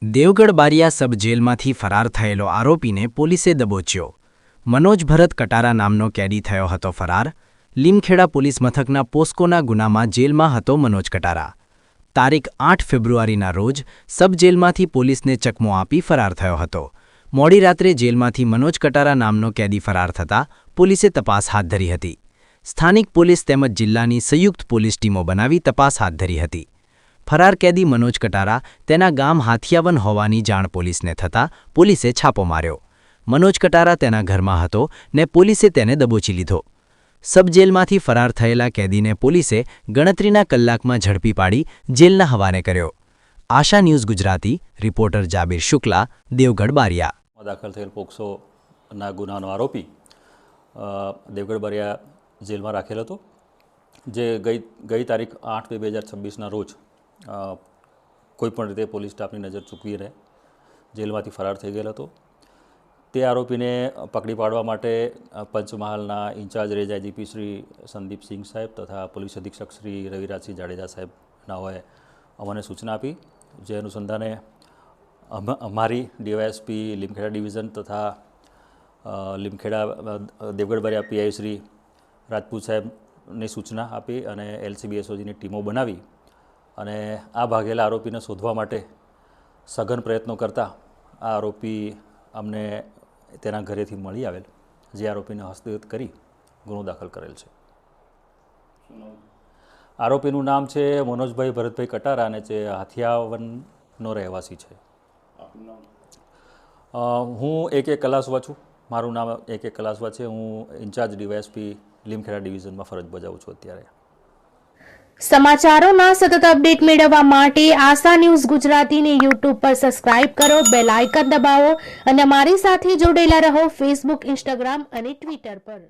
દેવગઢ બારિયા સબ જેલમાંથી ફરાર થયેલો આરોપીને પોલીસે દબોચ્યો। મનોજ ભરત કટારા નામનો કેદી થયો હતો ફરાર। લીમખેડા પોલીસ મથકના પોસ્કોના ગુનામાં જેલમાં હતો મનોજ કટારા। તારીખ 8 ફેબ્રુઆરીના રોજ સબ જેલમાંથી પોલીસને ચકમો આપી ફરાર થયો હતો। મોડી રાત્રે જેલમાંથી મનોજ કટારા નામનો કેદી ફરાર થતાં પોલીસે તપાસ હાથ ધરી હતી। સ્થાનિક પોલીસ તેમજ જિલ્લાની સંયુક્ત પોલીસ ટીમો બનાવી તપાસ હાથ ધરી હતી। ફરાર કેદી મનોજ કટારા તેના ગામ હાથિયાવન હોવાની જાણ પોલીસને થતાં પોલીસે છાપો માર્યો। મનોજ કટારા તેના ઘરમાં હતો ને પોલીસે તેને દબોચી લીધો। સબ જેલમાંથી ફરાર થયેલા કેદીને પોલીસે ગણતરીના કલાકમાં ઝડપી પાડી જેલના હવાલે કર્યો। આશા news Gujarati reporter Jaber Shukla, Devgadh Bariya. દાખલ થયેલ પોક્સોના ગુનાનો આરોપી દેવગઢ બારિયા જેલમાં રાખેલ હતો, જે ગઈ તારીખ 8 મે 2026ના રોજ કોઈપણ રીતે પોલીસ સ્ટાફની નજર ચૂકવીને જેલમાંથી ફરાર થઈ ગયેલ હતો। તે આરોપીને પકડી પાડવા માટે પંચમહાલના incharge range IGP Shri Sandeepsinh સાહેબ તથા પોલીસ અધિક્ષક શ્રી રવિરાજસિંહ જાડેજા સાહેબનાઓએ અમને સૂચના આપી, જે અનુસંધાને અમારી ડીવાયએસપી લીમખેડા ડિવિઝન તથા લીમખેડા દેવગઢ બારિયા પીઆઈ શ્રી રાજપૂત સાહેબની સૂચના આપી અને એલસીબી એસઓજીની ટીમો બનાવી અને આ ભાગેલા આરોપીને શોધવા માટે સઘન પ્રયત્નો કરતા આ આરોપી અમને તેના ઘરેથી મળી આવેલ, જે આરોપીને હસ્તગત કરી ગુનો દાખલ કરેલ છે। આરોપીનું નામ છે મનોજભાઈ ભરતભાઈ કટારા અને જે હાથિયાવનનો રહેવાસી છે। હું એક કલાસવા છું, મારું નામ એક કલાસવા છે। હું ઇન્ચાર્જ ડીવાયએસપી લીમખેડા ડિવિઝનમાં ફરજ બજાવું છું અત્યારે। સમાચારોના સતત અપડેટ મેળવવા માટે આશા ન્યૂઝ ગુજરાતીને યુટ્યુબ પર સબસ્ક્રાઇબ કરો, બેલ આઇકન દબાવો અને અમારી સાથે જોડાયેલા રહો ફેસબુક, ઇન્સ્ટાગ્રામ અને ટ્વિટર પર।